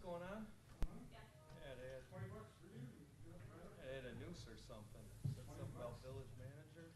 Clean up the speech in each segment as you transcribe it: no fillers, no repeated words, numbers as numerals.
going on? Yeah, they had a noose or something. Said something about village manager.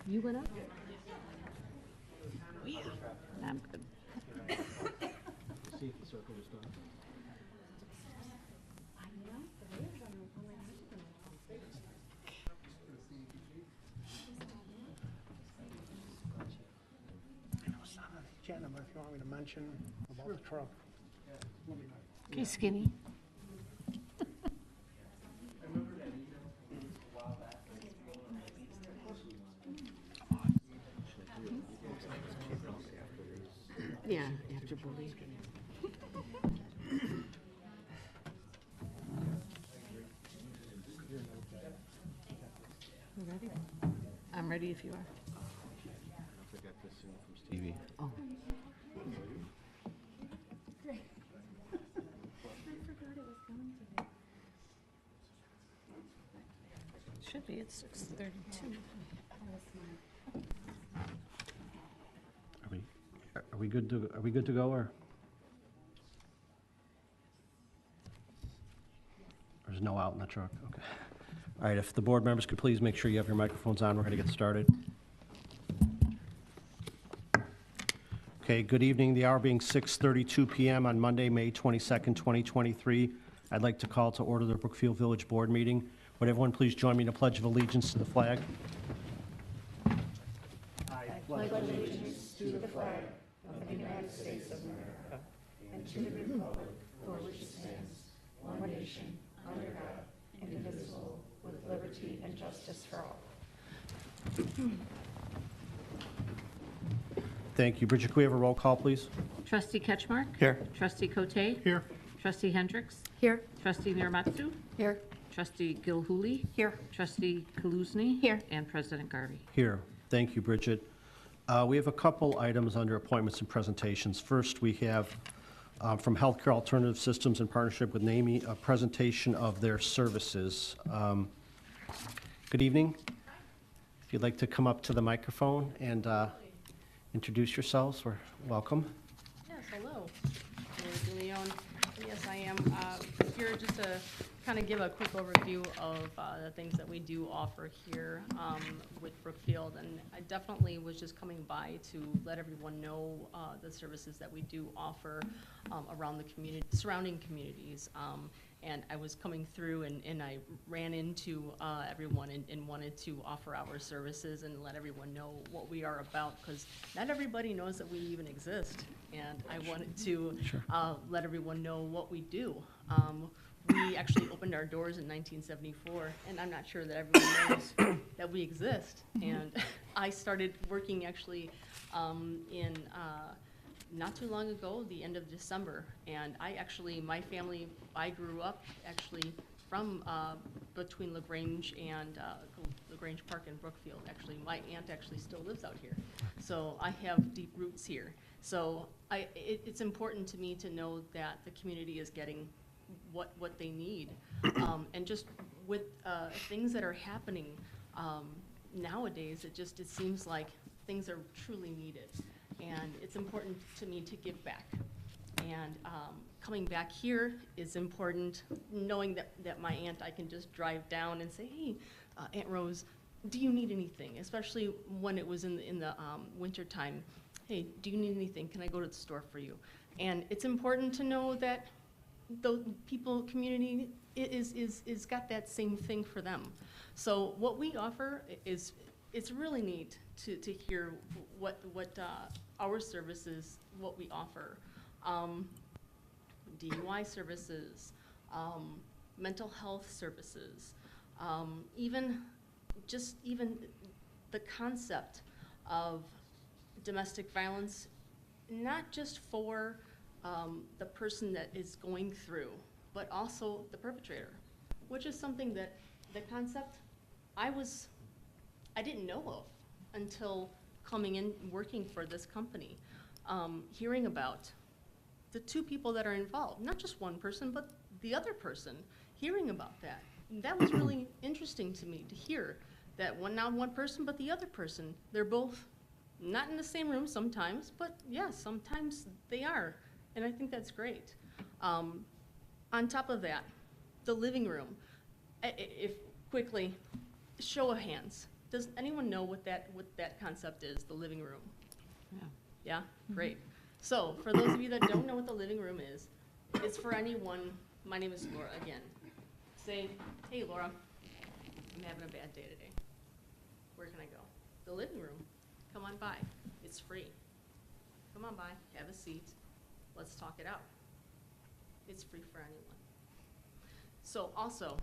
You went up? I'm good. See if the circle was done. I know it's not on the agenda, but if you want me to mention about the truck. let me know. Okay, skinny. Yeah, after bullying. You ready? I'm ready if you are. I got this in from Stevie. Oh. Should be at 6:32. Are we good to go, or? There's no out in the truck, okay. All right, if the board members could please make sure you have your microphones on, we're gonna get started. Okay, good evening. The hour being 6:32 PM on Monday, May 22nd, 2023. I'd like to call to order the Brookfield Village Board meeting. Would everyone please join me in a pledge of allegiance to the flag? Thank you. Bridget, can we have a roll call, please? Trustee Ketchmark? Here. Trustee Cote? Here. Trustee Hendricks? Here. Trustee Miramatsu? Here. Trustee Gilhuli? Here. Trustee Kaluzny? Here. And President Garvey. Here. Thank you, Bridget. We have a couple items under appointments and presentations. First, we have from Healthcare Alternative Systems in partnership with NAMI, a presentation of their services. Good evening. If you'd like to come up to the microphone and introduce yourselves, we're welcome. Yes, hello. My name is Leon. Yes, I am here just to kind of give a quick overview of the things that we do offer here with Brookfield. And I definitely was just coming by to let everyone know the services that we do offer around the community, surrounding communities. And I was coming through and I ran into everyone and wanted to offer our services and let everyone know what we are about, because not everybody knows that we even exist. And I wanted to let everyone know what we do. We actually opened our doors in 1974, and I'm not sure that everyone knows that we exist. And I started working actually in not too long ago, the end of December. And my family, I grew up actually from between LaGrange and LaGrange Park and Brookfield. Actually, my aunt actually still lives out here. So I have deep roots here. So it's important to me to know that the community is getting what they need. And just with things that are happening nowadays, it seems like things are truly needed. And it's important to me to give back. And coming back here is important, knowing that my aunt, I can just drive down and say, hey, Aunt Rose, do you need anything? Especially when it was in the winter time. Hey, do you need anything? Can I go to the store for you? And it's important to know that the community is got that same thing for them. So what we offer is, it's really neat to hear what our services, what we offer. DUI services, mental health services, even the concept of domestic violence, not just for the person that is going through, but also the perpetrator, which is something that the concept I didn't know of until coming in working for this company, hearing about the two people that are involved, not just one person, but the other person, hearing about that. That was really interesting to me to hear that not one person, but the other person, they're both not in the same room sometimes, but yeah, sometimes they are. And I think that's great. On top of that, the living room. If quickly, show of hands, Does anyone know what that concept is, the living room? Yeah. Yeah, great. So, for those of you that don't know what the living room is, it's for anyone, my name is Laura again. Say, hey Laura, I'm having a bad day today. Where can I go? The living room. Come on by. It's free. Come on by, have a seat. Let's talk it out. It's free for anyone. So also,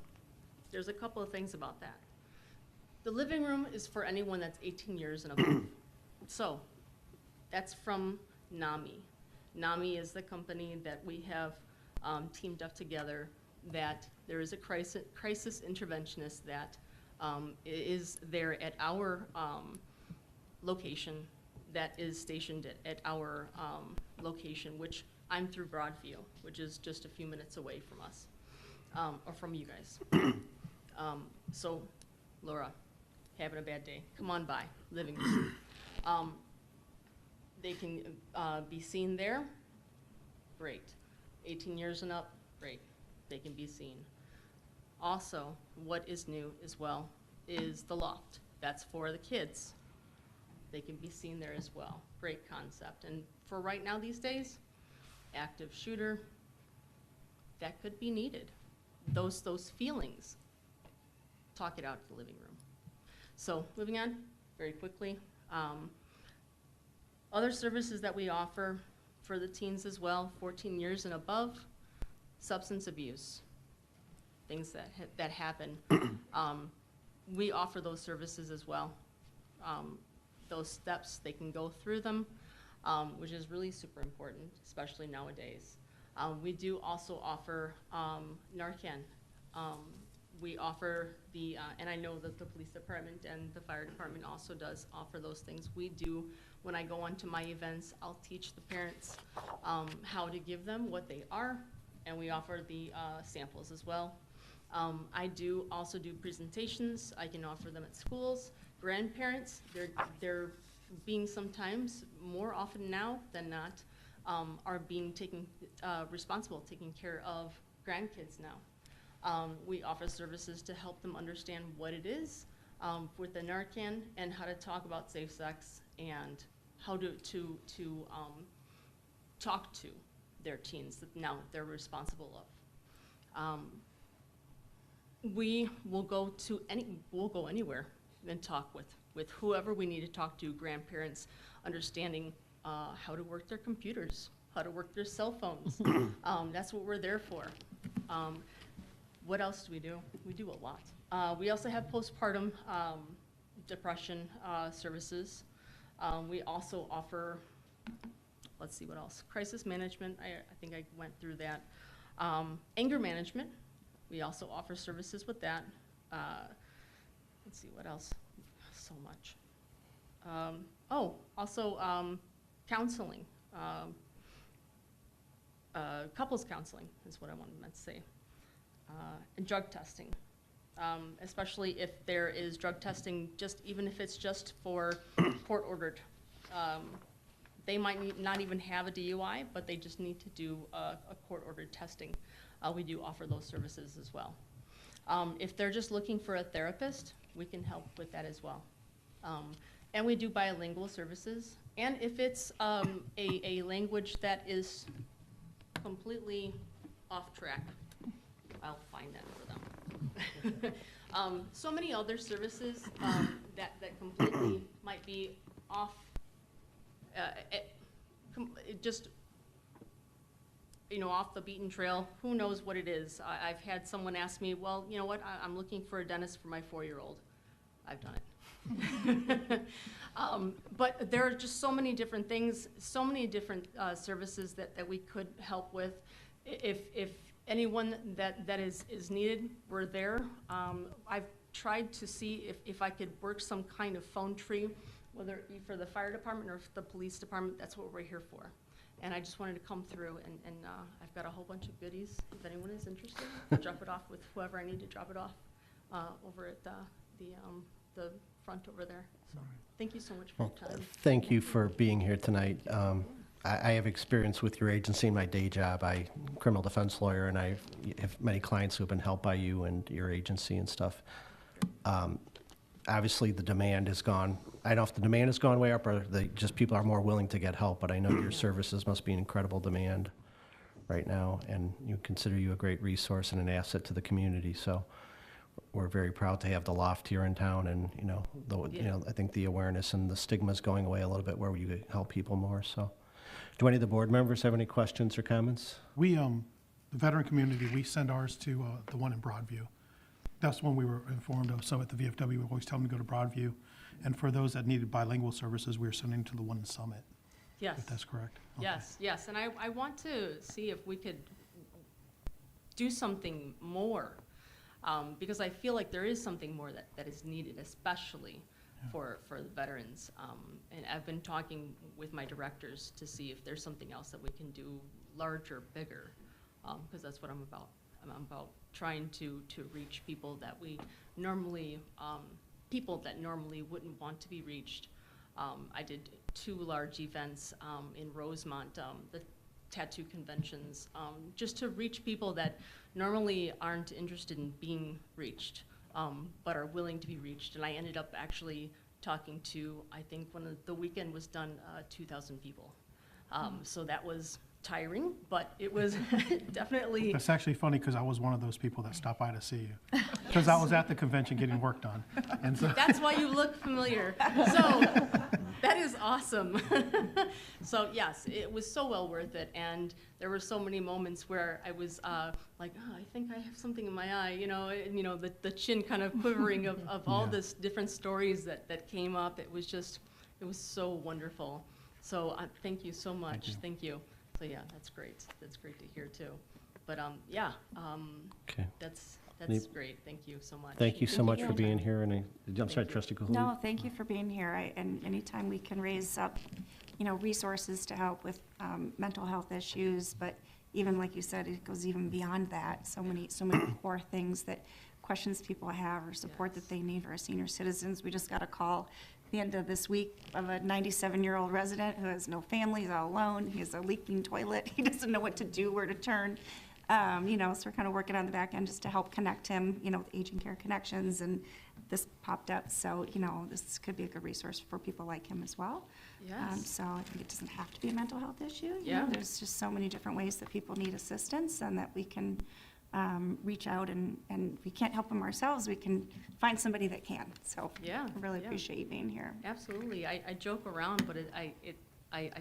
there's a couple of things about that. The living room is for anyone that's 18 years and above. So, that's from NAMI. NAMI is the company that we have teamed up together, that there is a crisis interventionist that is there at our location, that is stationed at our location, which I'm through Broadview, which is just a few minutes away from us, or from you guys. So, Laura, having a bad day, come on by, living room. They can be seen there, great. 18 years and up, great, they can be seen. Also, what is new as well is the loft. That's for the kids. They can be seen there as well. Great concept. And for right now these days, active shooter, that could be needed. Those feelings, talk it out in the living room. So moving on very quickly. Other services that we offer for the teens as well, 14 years and above, substance abuse, things that happen. We offer those services as well. Those steps, they can go through them, which is really super important, especially nowadays. We do also offer Narcan. We offer the, and I know that the police department and the fire department also does offer those things. We do, when I go onto my events, I'll teach the parents how to give them what they are, and we offer the samples as well. I do also do presentations. I can offer them at schools. Grandparents, they're being sometimes, more often now than not, are being responsible, taking care of grandkids now. We offer services to help them understand what it is with the Narcan, and how to talk about safe sex, and how to talk to their teens that now they're responsible of. We will go anywhere and talk with whoever we need to talk to, grandparents, understanding how to work their computers, how to work their cell phones. That's what we're there for. What else do we do? We do a lot. We also have postpartum depression services. We also offer, let's see what else, crisis management. I think I went through that. Anger management. We also offer services with that. Let's see what else. So much. Also counseling. Couples counseling is what I wanted to say. And drug testing, especially if there is drug testing, even if it's just for court-ordered. They might not even have a DUI, but they just need to do a court-ordered testing. We do offer those services as well. If they're just looking for a therapist, we can help with that as well. And we do bilingual services. And if it's a language that is completely off track, I'll find that for them. So many other services that completely might be off, just off the beaten trail. Who knows what it is? I've had someone ask me, well, you know what, I'm looking for a dentist for my 4-year-old. I've done it. But there are just so many different things, so many different services that we could help with. If anyone that is needed, we're there. I've tried to see if I could work some kind of phone tree, whether it be for the fire department or the police department. That's what we're here for. And I just wanted to come through, and I've got a whole bunch of goodies. If anyone is interested, I'll drop it off with whoever I need to drop it off over at the front over there. So thank you so much for your time. Thank you for being here tonight. I have experience with your agency in my day job. I'm a criminal defense lawyer, and I have many clients who have been helped by you and your agency and stuff. obviously the demand has gone, I don't know if the demand has gone way up or just people are more willing to get help, but I know your services must be in incredible demand right now, and you consider you a great resource and an asset to the community. So we're very proud to have the loft here in town, and I think the awareness and the stigma is going away a little bit where you help people more. So, do any of the board members have any questions or comments? We, the veteran community, we send ours to the one in Broadview. That's one we were informed of. So at the VFW, we always tell them to go to Broadview. And for those that needed bilingual services, we were sending to the one in Summit, Yes. if that's correct. Okay. Yes, and I want to see if we could do something more, because I feel like there is something more that is needed, especially for the veterans. And I've been talking with my directors to see if there's something else that we can do larger, bigger, because that's what I'm about. I'm about trying to reach people that we normally, people that normally wouldn't want to be reached. I did 2 large events in Rosemont, the tattoo conventions, just to reach people that normally aren't interested in being reached, but are willing to be reached. And I ended up actually talking to, I think when the weekend was done, 2,000 people. So that was tiring, but it was definitely, That's actually funny because I was one of those people that stopped by to see you. Because I was at the convention getting work done. And so, that's why you look familiar. So that is awesome. So yes, it was so well worth it. And there were so many moments where I was like, oh, I think I have something in my eye, and, the chin kind of quivering of all Yeah. this different stories that came up. It was so wonderful. So thank you so much. Thank you. So yeah, that's great. That's great to hear too. But Okay. that's great. Thank you so much. Thank you so much for being here. And I'm sorry, Trustee Cahoon. No, thank you for being here. And anytime we can raise up, resources to help with mental health issues, but even like you said, it goes even beyond that. So many core things that questions people have or support that they need for our senior citizens. We just got a call the end of this week of a 97-year-old resident who has no family, he's all alone, he has a leaking toilet, he doesn't know what to do, where to turn. So we're kind of working on the back end just to help connect him, with Aging Care Connections, and this popped up, so, this could be a good resource for people like him as well. Yes. So I think it doesn't have to be a mental health issue. Yeah. There's just so many different ways that people need assistance and that we can reach out, and we can't help them ourselves, we can find somebody that can. So Yeah, I really yeah. appreciate you being here. Absolutely. I joke around, but I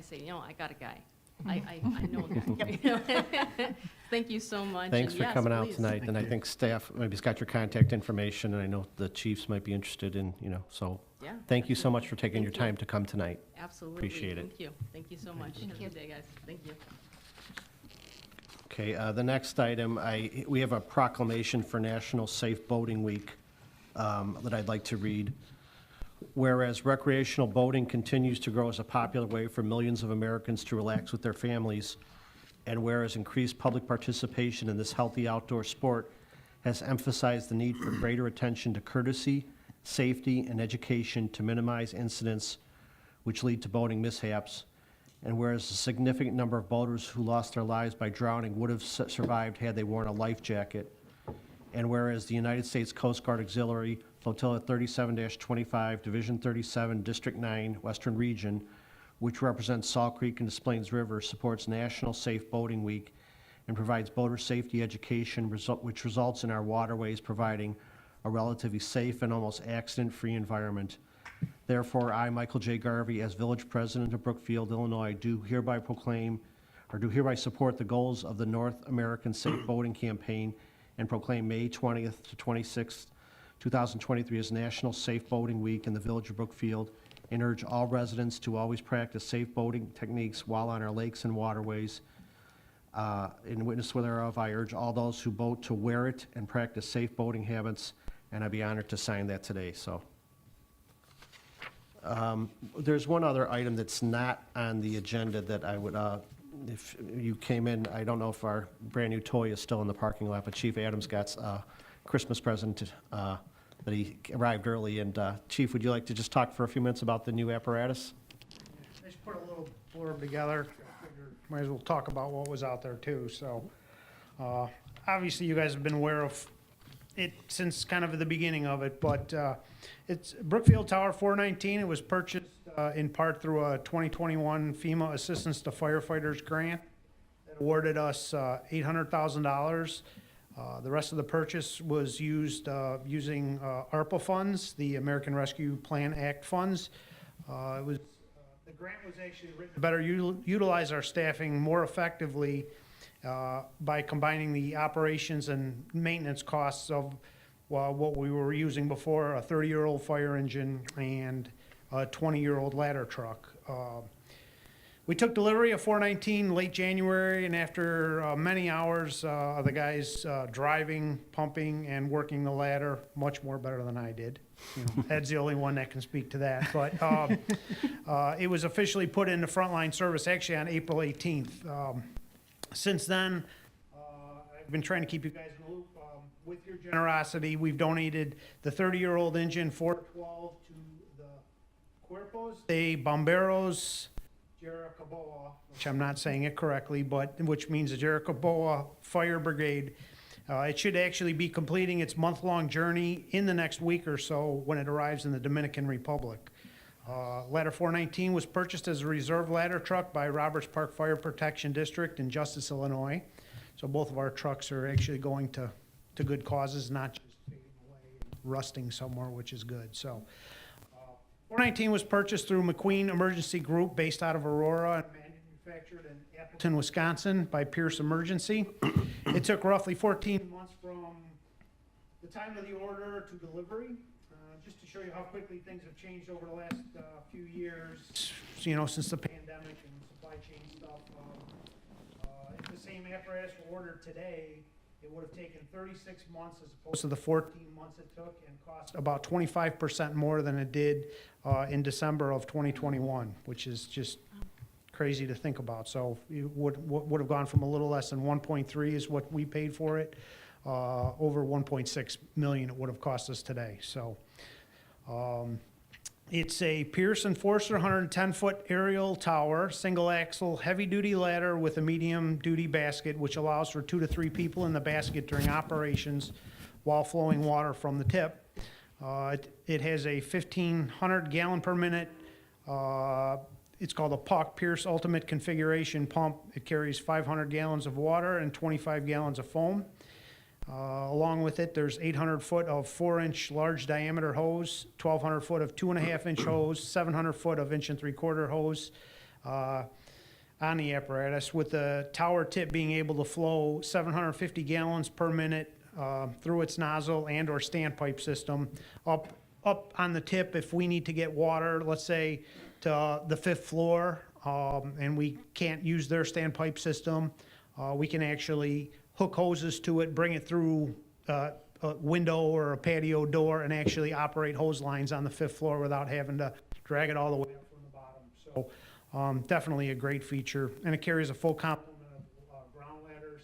say, I got a guy. I know a guy. Thank you so much. Thanks and for yes, coming out please. tonight, and I think staff maybe's got your contact information, and I know the chiefs might be interested in, so Yeah. thank you so much for taking your Thank you. time to come tonight. Absolutely. Appreciate it. Thank you. Thank you so much. Have a good day, guys. Thank you. Okay, the next item, we have a proclamation for National Safe Boating Week that I'd like to read. Whereas recreational boating continues to grow as a popular way for millions of Americans to relax with their families, and whereas increased public participation in this healthy outdoor sport has emphasized the need for greater attention to courtesy, safety, and education to minimize incidents which lead to boating mishaps, and whereas a significant number of boaters who lost their lives by drowning would have survived had they worn a life jacket, and whereas the United States Coast Guard Auxiliary Flotilla 37-25, Division 37, District 9, Western Region, which represents Salt Creek and Des Plaines River, supports National Safe Boating Week and provides boater safety education, which results in our waterways providing a relatively safe and almost accident-free environment. Therefore, I, Michael J. Garvey, as Village President of Brookfield, Illinois, do hereby support the goals of the North American Safe Boating Campaign and proclaim May 20th to 26th, 2023 as National Safe Boating Week in the Village of Brookfield, and urge all residents to always practice safe boating techniques while on our lakes and waterways. In witness thereof, I urge all those who boat to wear it and practice safe boating habits, and I'd be honored to sign that today, so. There's one other item that's not on the agenda that I would, if you came in, I don't know if our brand-new toy is still in the parking lot, but Chief Adams got a Christmas present that he arrived early. And Chief, would you like to just talk for a few minutes about the new apparatus? I just put a little blurb together. I figured might as well talk about what was out there too. So, obviously you guys have been aware of since kind of the beginning of it, but it's Brookfield Tower 419. It was purchased in part through a 2021 FEMA Assistance to Firefighters grant that awarded us $800,000. The rest of the purchase was used using ARPA funds, the American Rescue Plan Act funds. The grant was actually written to better utilize our staffing more effectively by combining the operations and maintenance costs of what we were using before, a 30-year-old fire engine and a 20-year-old ladder truck. We took delivery of 419 late January, and after many hours, the guys driving, pumping, and working the ladder much more better than I did. You know, Ed's the only one that can speak to that. But it was officially put into frontline service actually on April 18th. Since then, I've been trying to keep you guys in the loop. With your generosity, we've donated the 30-year-old engine 412 to the Cuerpos de Bomberos Jaracaboa, which I'm not saying it correctly, but which means the Jaracaboa Fire Brigade. It should actually be completing its month-long journey in the next week or so when it arrives in the Dominican Republic. Ladder 419 was purchased as a reserve ladder truck by Roberts Park Fire Protection District in Justice, Illinois. So both of our trucks are actually going to good causes, not just fading away, rusting somewhere, which is good. So 419 was purchased through McQueen Emergency Group based out of Aurora and manufactured in Appleton, Wisconsin by Pierce Emergency. It took roughly 14 months from the time of the order to delivery. Just to show you how quickly things have changed over the last few years, you know, since the pandemic and supply chain stuff. If the same apparatus were ordered today, it would have taken 36 months as opposed to the 14 months it took, and cost about 25% more than it did in December of 2021, which is just crazy to think about. So it would have gone from a little less than 1.3 is what we paid for it, over 1.6 million it would have cost us today. So it's a Pierce Enforcer 110-foot aerial tower, single axle, heavy-duty ladder with a medium-duty basket, which allows for 2 to 3 people in the basket during operations while flowing water from the tip. It has a 1,500 gallon per minute, it's called a PUC, Pierce Ultimate Configuration Pump. It carries 500 gallons of water and 25 gallons of foam. Along with it, there's 800 foot of 4-inch large diameter hose, 1,200 foot of 2.5-inch hose, 700 foot of 1 3/4 hose on the apparatus, with the tower tip being able to flow 750 gallons per minute through its nozzle and or standpipe system up on the tip. If we need to get water, let's say to the 5th floor, and we can't use their standpipe system, we can actually hook hoses to it, bring it through a window or a patio door, and actually operate hose lines on the 5th floor without having to drag it all the way up from the bottom. So definitely a great feature, and it carries a full complement of ground ladders,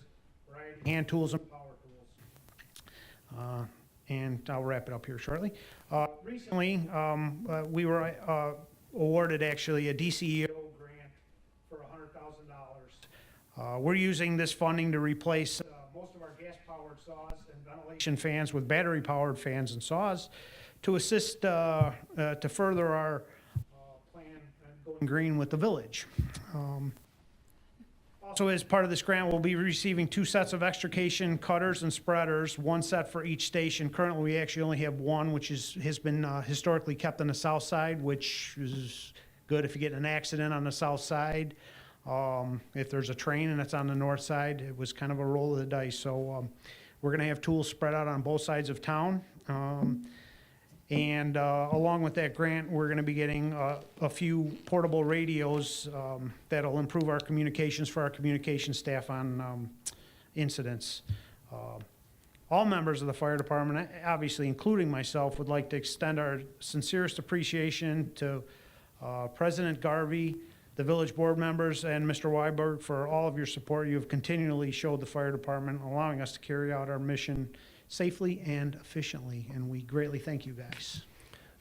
variety hand tools, and power tools. And I'll wrap it up here shortly. Recently, we were awarded actually a DCEO grant for $100,000. We're using this funding to replace most of our gas-powered saws and ventilation fans with battery-powered fans and saws to assist to further our plan on going green with the village. Also, as part of this grant, we'll be receiving 2 sets of extrication cutters and spreaders, 1 set for each station. Currently, we actually only have 1, which has been historically kept on the south side, which is good if you get in an accident on the south side. If there's a train and it's on the north side, it was kind of a roll of the dice. So we're going to have tools spread out on both sides of town. And along with that grant, we're going to be getting a few portable radios that'll improve our communications for our communication staff on incidents. All members of the fire department, obviously including myself, would like to extend our sincerest appreciation to President Garvey, the village board members, and Mr. Weiberg for all of your support. You have continually showed the fire department, allowing us to carry out our mission safely and efficiently, and we greatly thank you guys.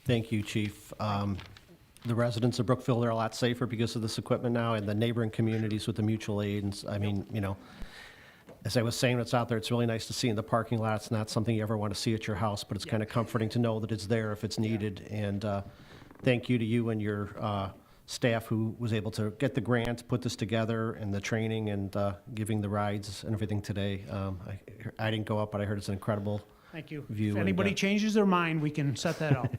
Thank you, Chief. The residents of Brookfield are a lot safer because of this equipment now, and the neighboring communities with the mutual aid. And I mean, you know, As I was saying, it's out there, it's really nice to see in the parking lot. It's not something you ever want to see at your house, but it's kind of comforting to know that it's there if it's needed. And thank you to you and your staff who was able to get the grant, put this together, and the training, and giving the rides and everything today. I didn't go up, but I heard it's an incredible Thank you. view. If and, anybody changes their mind, we can set that up.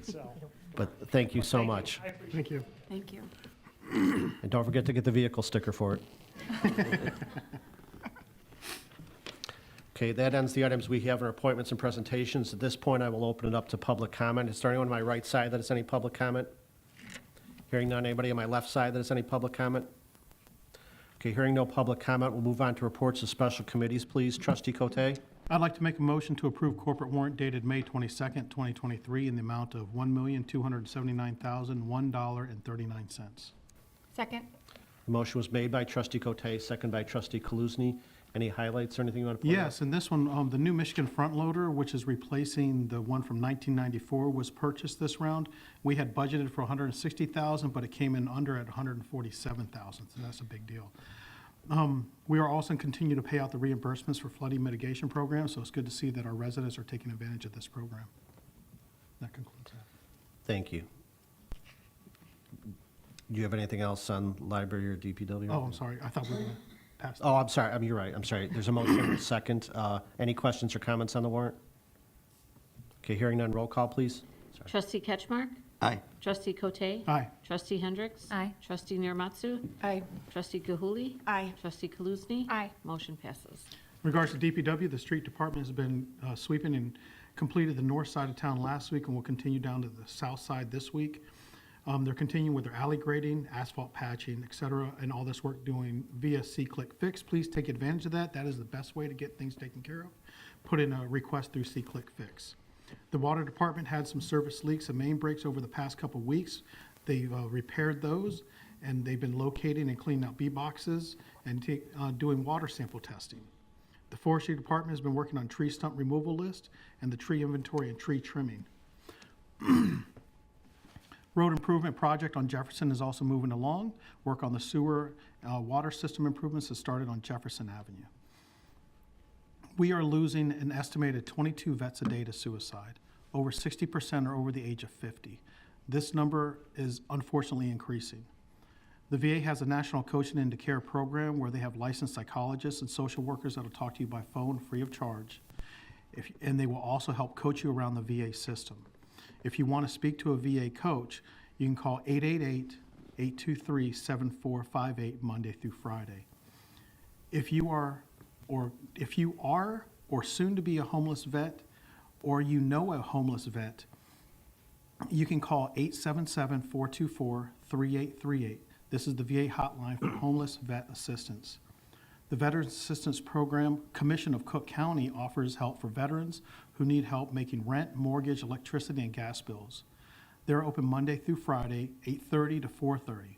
So, But thank you so thank you. much. I appreciate Thank you. Thank you. And don't forget to get the vehicle sticker for it. Okay, that ends the items we have in our appointments and presentations. At this point, I will open it up to public comment. Is there anyone on my right side that has any public comment? Hearing none. Anybody on my left side that has any public comment? Okay, hearing no public comment, we'll move on to reports of special committees, please. Trustee Cote? I'd like to make a motion to approve corporate warrant dated May 22nd, 2023, in the amount of $1,279,001.39. Second? The motion was made by Trustee Cote, second by Trustee Kaluzny. Any highlights or anything you want to point out? Yes, and this one, the new Michigan front loader, which is replacing the one from 1994, was purchased this round. We had budgeted for $160,000, but it came in under at $147,000, so that's a big deal. We are also continue to pay out the reimbursements for flooding mitigation programs, so it's good to see that our residents are taking advantage of this program. That concludes that. Thank you. Do you have anything else on library or DPW? Oh, I'm sorry, I thought we were going to pass. Oh, I'm sorry. You're right. I'm sorry. There's a motion and a second. Any questions or comments on the warrant? Okay, hearing none. Roll call, please. Sorry. Trustee Ketchmark? Aye. Trustee Cote? Aye. Trustee Hendricks? Aye. Trustee Niramatsu? Aye. Trustee Gilhuli? Aye. Trustee Kaluzny? Aye. Motion passes. In regards to DPW, the street department has been sweeping and completed the north side of town last week and will continue down to the south side this week. They're continuing with their alley grading, asphalt patching, et cetera, and all this work doing via C-Click Fix. Please take advantage of that. That is the best way to get things taken care of. Put in a request through C-Click Fix. The water department had some service leaks and main breaks over the past couple of weeks. They've repaired those, and they've been locating and cleaning out B-boxes and doing water sample testing. The forestry department has been working on tree stump removal list and the tree inventory and tree trimming. Road improvement project on Jefferson is also moving along. Work on the sewer water system improvements has started on Jefferson Avenue. We are losing an estimated 22 vets a day to suicide. Over 60% are over the age of 50. This number is unfortunately increasing. The VA has a national coaching into care program where they have licensed psychologists and social workers that will talk to you by phone free of charge. And they will also help coach you around the VA system. If you want to speak to a VA coach, you can call 888-823-7458 Monday through Friday. If you are or soon to be a homeless vet, or you know a homeless vet, you can call 877-424-3838. This is the VA hotline for homeless vet assistance. The Veterans Assistance Program Commission of Cook County offers help for veterans who need help making rent, mortgage, electricity, and gas bills. They're open Monday through Friday, 8:30 to 4:30.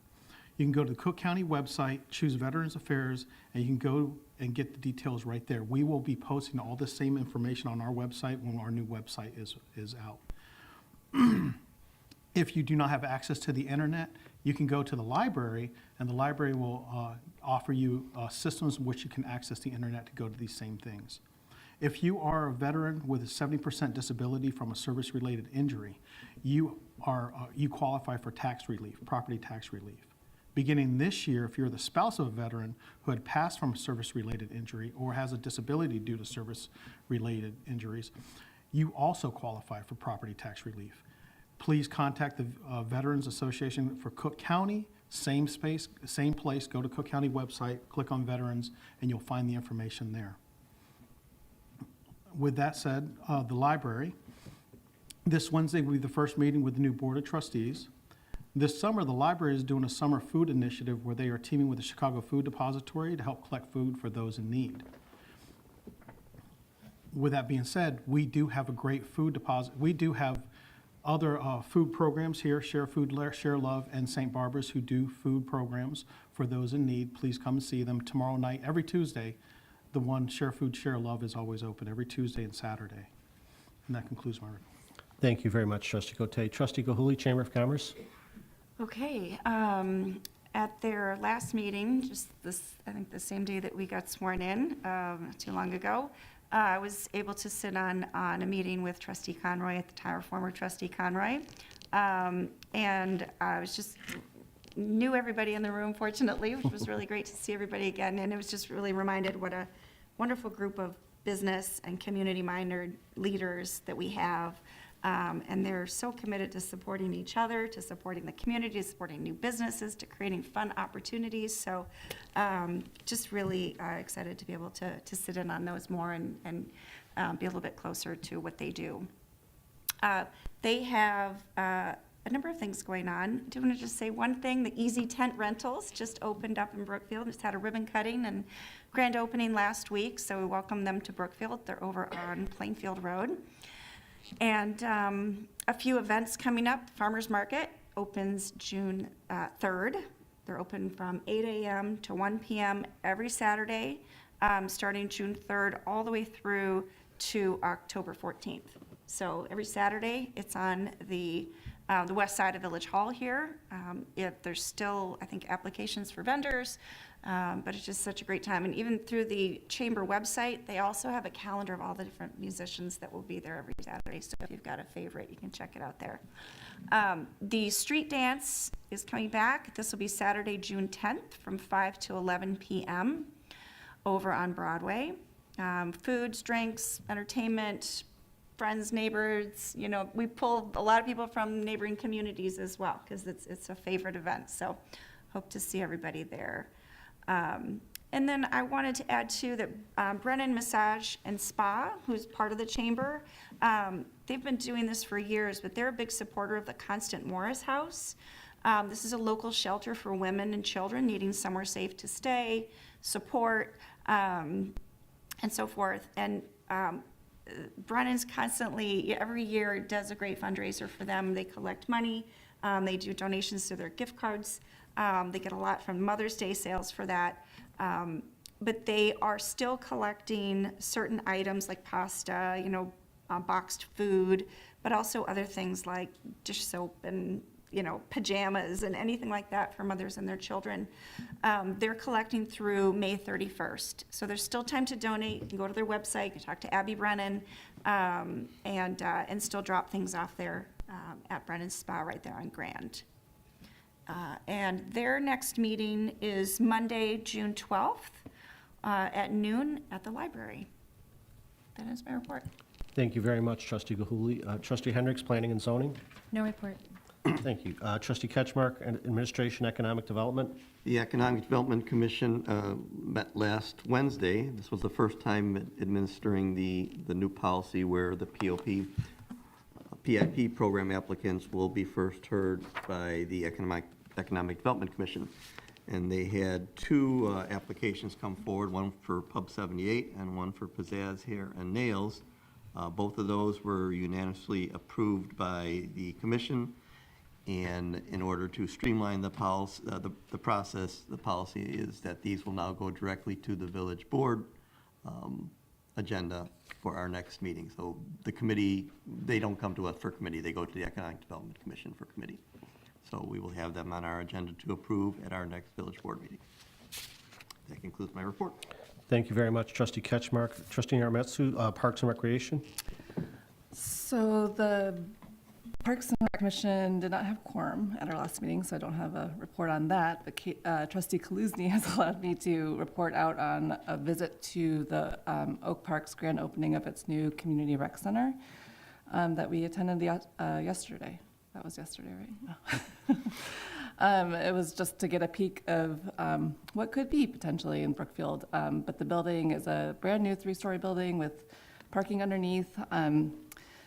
You can go to the Cook County website, choose Veterans Affairs, and you can go and get the details right there. We will be posting all the same information on our website when our new website is out. If you do not have access to the internet, you can go to the library, and the library will offer you systems in which you can access the internet to go to these same things. If you are a veteran with a 70% disability from a service-related injury, you qualify for tax relief, property tax relief. Beginning this year, if you're the spouse of a veteran who had passed from a service-related injury or has a disability due to service-related injuries, you also qualify for property tax relief. Please contact the Veterans Association for Cook County, same space, same place. Go to Cook County website, click on Veterans, and you'll find the information there. With that said, the library, this Wednesday will be the first meeting with the new Board of Trustees. This summer, the library is doing a summer food initiative where they are teaming with the Chicago Food Depository to help collect food for those in need. With that being said, we do have a great food deposit. We do have other food programs here, Share Food, Share Love, and St. Barbara's, who do food programs for those in need. Please come and see them tomorrow night, every Tuesday. The one, Share Food, Share Love, is always open every Tuesday and Saturday. And that concludes my report. Thank you very much, Trustee Cote. Trustee Gilhuli, Chamber of Commerce. Okay, At their last meeting, just this, I think the same day that we got sworn in, not too long ago, I was able to sit on a meeting with trustee Conroy at the time, or former trustee Conroy. And I was just, knew everybody in the room, fortunately, which was really great to see everybody again. And it was just really reminded what a wonderful group of business and community-minded leaders that we have. And they're so committed to supporting each other, to supporting the community, to supporting new businesses, to creating fun opportunities. So just really excited to be able to sit in on those more and be a little bit closer to what they do. They have a number of things going on. I do want to just say one thing. The Easy Tent Rentals just opened up in Brookfield. Just had a ribbon cutting and grand opening last week, so we welcome them to Brookfield. They're over on Plainfield Road. And a few events coming up. Farmers Market opens June 3rd. They're open from 8 a.m. to 1 p.m. every Saturday, starting June 3rd all the way through to October 14th. So every Saturday, it's on the west side of Village Hall here. There's still, I think, applications for vendors, but it's just such a great time. And even through the chamber website, they also have a calendar of all the different musicians that will be there every Saturday. So if you've got a favorite, you can check it out there. The street dance is coming back. This will be Saturday, June 10th from 5 to 11 p.m. over on Broadway. Foods, drinks, entertainment, friends, neighbors, you know, we pull a lot of people from neighboring communities as well, because it's a favorite event. So hope to see everybody there. And then I wanted to add too that Brennan Massage and Spa, who's part of the chamber, they've been doing this for years, but they're a big supporter of the Constant Morris House. This is a local shelter for women and children needing somewhere safe to stay, support, and so forth. And Brennan's constantly, every year, does a great fundraiser for them. They collect money. They do donations to their gift cards. They get a lot from Mother's Day sales for that. But they are still collecting certain items like pasta, you know, boxed food, but also other things like dish soap and, you know, pajamas and anything like that for mothers and their children. They're collecting through May 31st. So there's still time to donate. You can go to their website, you can talk to Abby Brennan, and still drop things off there at Brennan's Spa right there on Grand. And their next meeting is Monday, June 12th at noon at the library. That is my report. Thank you very much, Trustee Gahuli. Trustee Hendricks, Planning and Zoning. No report. Thank you. Trustee Ketchmark, Administration Economic Development. The Economic Development Commission met last Wednesday. This was the first time administering the new policy where the PIP program applicants will be first heard by the Economic Development Commission. And they had two applications come forward, one for Pub 78 and one for Pizzazz Hair and Nails. Both of those were unanimously approved by the commission. And in order to streamline the policy, the process, the policy is that these will now go directly to the village board agenda for our next meeting. So the committee, they don't come to us for committee, they go to the Economic Development Commission for committee. So we will have them on our agenda to approve at our next village board meeting. That concludes my report. Thank you very much, Trustee Ketchmark. Trustee Naramatsu, Parks and Recreation. So the Parks and Rec Commission did not have quorum at our last meeting, so I don't have a report on that. But Trustee Kaluzny has allowed me to report out on a visit to the Oak Park's grand opening of its new community rec center that we attended yesterday. That was yesterday, right? No. It was just to get a peek of what could be potentially in Brookfield. But the building is a brand new 3-story building with parking underneath.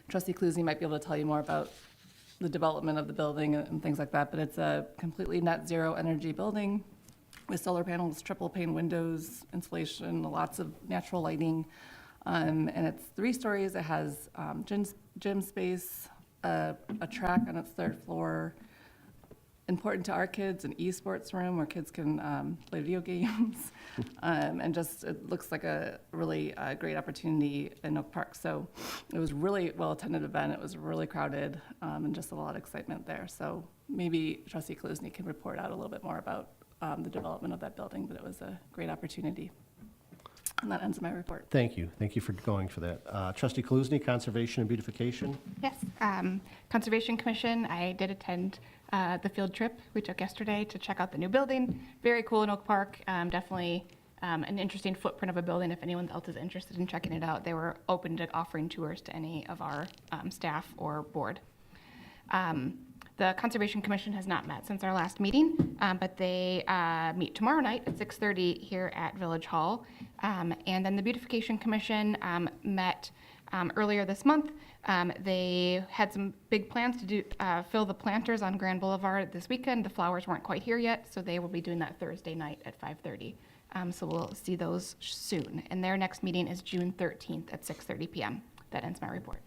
Trustee Kaluzny might be able to tell you more about the development of the building and things like that, but it's a completely net zero energy building with solar panels, triple pane windows, insulation, lots of natural lighting. And it's 3 stories. It has gym space, a track on its 3rd floor. Important to our kids, an esports room where kids can play video games. And just, it looks like a really great opportunity in Oak Park. So it was really well-attended event. It was really crowded and just a lot of excitement there. So maybe Trustee Kaluzny can report out a little bit more about the development of that building, but it was a great opportunity. And that ends my report. Thank you. Thank you for going for that. Trustee Kaluzny, Conservation and Beautification. Yes, Conservation Commission, I did attend the field trip we took yesterday to check out the new building. Very cool in Oak Park, definitely an interesting footprint of a building. If anyone else is interested in checking it out, they were open to offering tours to any of our staff or board. The Conservation Commission has not met since our last meeting, but they meet tomorrow night at 6:30 here at Village Hall. And then the Beautification Commission met earlier this month. They had some big plans to do fill the planters on Grand Boulevard this weekend. The flowers weren't quite here yet, so they will be doing that Thursday night at 5:30. So we'll see those soon. And their next meeting is June 13th at 6:30 p.m. That ends my report.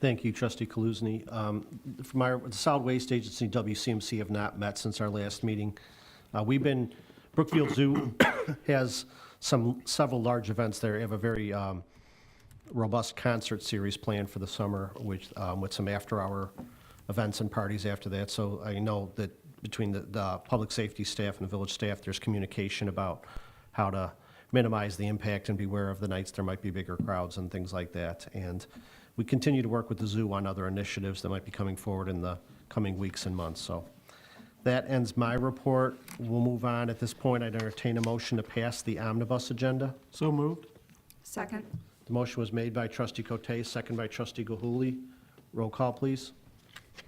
Thank you, Trustee Kaluzny. The Solid Waste Agency, WCMC, have not met since our last meeting. Brookfield Zoo has several large events there. They have a very robust concert series planned for the summer, with some after-hour events and parties after that. So I know that between the public safety staff and the village staff, there's communication about how to minimize the impact and beware of the nights there might be bigger crowds and things like that. And we continue to work with the zoo on other initiatives that might be coming forward in the coming weeks and months. So that ends my report. We'll move on. At this point, I'd entertain a motion to pass the omnibus agenda. So moved. Second. The motion was made by Trustee Cote, second by Trustee Gahuli. Roll call, please.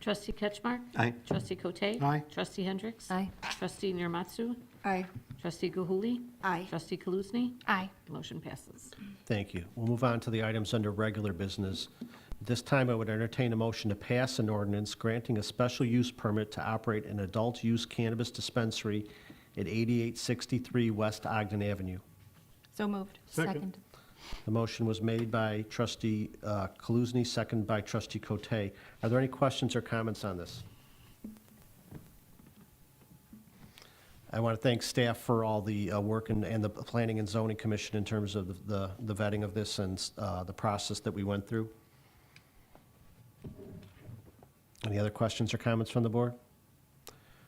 Trustee Ketchmark? Aye. Trustee Cote? Aye. Trustee Hendricks? Aye. Trustee Niramatsu? Aye. Trustee Gahuli? Aye. Trustee Kaluzny? Aye. Motion passes. Thank you. We'll move on to the items under regular business. This time, I would entertain a motion to pass an ordinance granting a special use permit to operate an adult-use cannabis dispensary at 8863 West Ogden Avenue. So moved. Second. The motion was made by Trustee Kaluzny, second by Trustee Cote. Are there any questions or comments on this? I want to thank staff for all the work and the Planning and Zoning Commission in terms of the vetting of this and the process that we went through. Any other questions or comments from the board?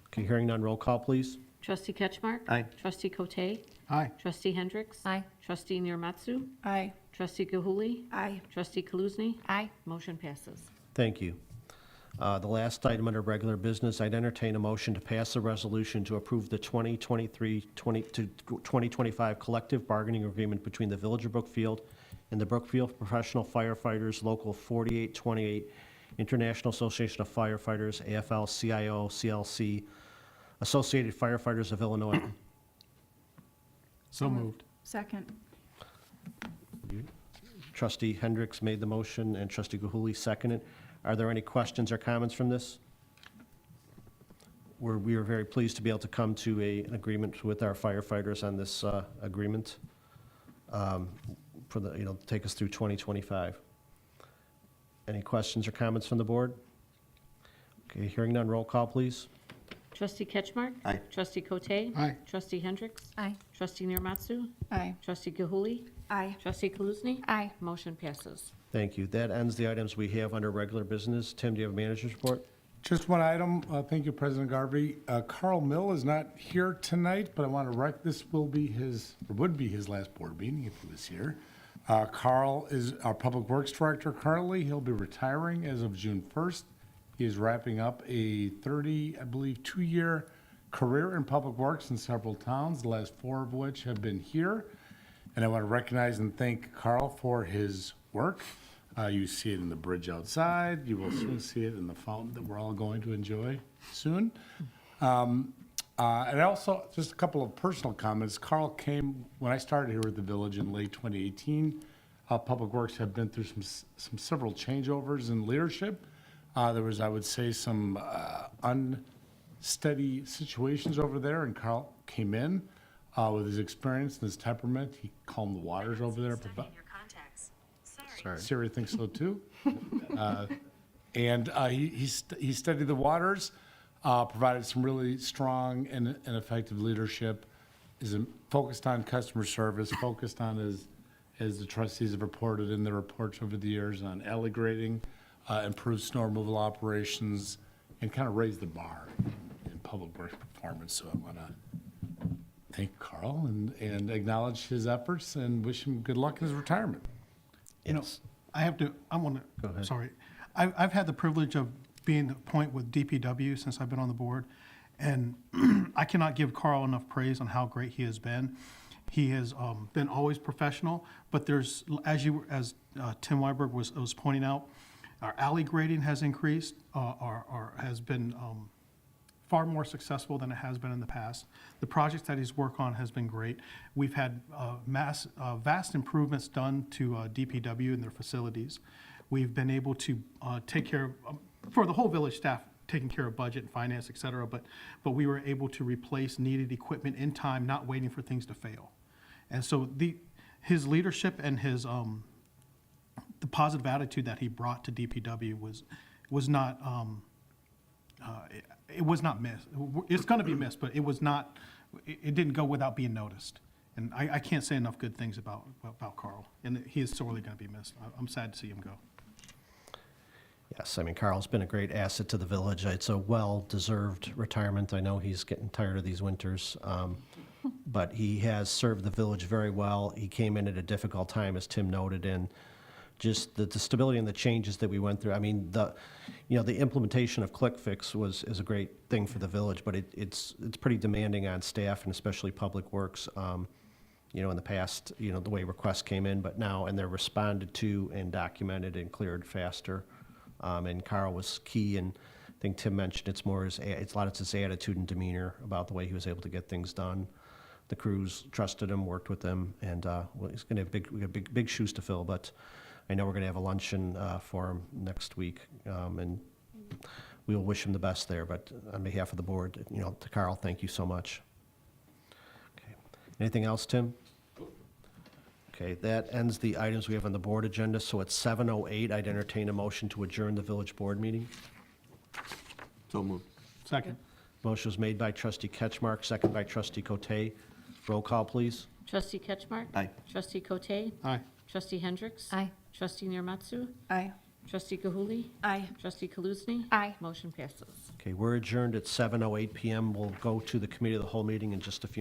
Okay, hearing none, roll call, please. Trustee Ketchmark? Aye. Trustee Cote? Aye. Trustee Hendricks? Aye. Trustee Niramatsu? Aye. Trustee Gahuli? Aye. Trustee Kaluzny? Aye. Motion passes. Thank you. The last item under regular business, I'd entertain a motion to pass a resolution to approve the 2023-2025 collective bargaining agreement between the Village of Brookfield and the Brookfield Professional Firefighters Local 4828 International Association of Firefighters, AFL-CIO, CLC, Associated Firefighters of Illinois. So moved. Second. Trustee Hendricks made the motion and Trustee Gahuli seconded. Are there any questions or comments from this? We are very pleased to be able to come to an agreement with our firefighters on this agreement for take us through 2025. Any questions or comments from the board? Okay, hearing none, roll call, please. Trustee Ketchmark? Aye. Trustee Cote? Aye. Trustee Hendricks? Aye. Trustee Niramatsu? Aye. Trustee Gahuli? Aye. Trustee Kaluzny? Aye. Motion passes. Thank you. That ends the items we have under regular business. Tim, do you have a manager's report? Just one item. Thank you, President Garvey. Carl Mill is not here tonight, but I want to this would be his last board meeting if he was here. Carl is our Public Works Director currently. He'll be retiring as of June 1st. He is wrapping up a 2-year career in Public Works in several towns, the last 4 of which have been here. And I want to recognize and thank Carl for his work. You see it in the bridge outside. You will soon see it in the fountain that we're all going to enjoy soon. And also, just a couple of personal comments. Carl came, when I started here at the village in late 2018, Public Works had been through several changeovers in leadership. There was, I would say, some unsteady situations over there, and Carl came in with his experience and his temperament. He calmed the waters over there. Sorry. Siri thinks so too. And he studied the waters, provided some really strong and effective leadership, is focused on customer service, focused on, as the trustees have reported in their reports over the years, on alley grading, improved snow removal operations, and kind of raised the bar in public works performance. So I want to thank Carl and acknowledge his efforts and wish him good luck in his retirement. You know, Yes. I want Go to, ahead. sorry. I've had the privilege of being at point with DPW since I've been on the board, and I cannot give Carl enough praise on how great he has been. He has been always professional, but there's, as Tim Weiberg was pointing out, our alley grading has increased, has been far more successful than it has been in the past. The projects that he's worked on has been great. We've had vast improvements done to DPW and their facilities. We've been able to take care of, for the whole village staff, taking care of budget and finance, et cetera, but we were able to replace needed equipment in time, not waiting for things to fail. And so his leadership and his the positive attitude that he brought to DPW was not it was not missed. It's going to be missed, but it didn't go without being noticed. And I can't say enough good things about Carl, and he is sorely going to be missed. I'm sad to see him go. Yes, I mean, Carl's been a great asset to the village. It's a well-deserved retirement. I know he's getting tired of these winters, but he has served the village very well. He came in at a difficult time, as Tim noted, and just the stability and the changes that we went through. I mean, the implementation of ClickFix is a great thing for the village, but it's pretty demanding on staff and especially Public Works. In the past, the way requests came in, but now, and they're responded to and documented and cleared faster. And Carl was key, and I think Tim mentioned it's a lot of his attitude and demeanor about the way he was able to get things done. The crews trusted him, worked with him, and he's going to have big shoes to fill. But I know we're going to have a luncheon for him next week, and we will wish him the best there. But on behalf of the board, to Carl, thank you so much. Okay. Anything else, Tim? Okay, that ends the items we have on the board agenda. So at 7:08, I'd entertain a motion to adjourn the village board meeting. So moved. Second. Motion was made by trustee Ketchmark, second by trustee Cote. Roll call, please. Trustee Ketchmark? Aye. Trustee Cote? Aye. Trustee Hendricks? Aye. Trustee Nearmatsu? Aye. Trustee Gahuli? Aye. Trustee Kaluzny? Aye. Motion passes. Okay, we're adjourned at 7:08 PM. We'll go to the committee of the whole meeting in just a few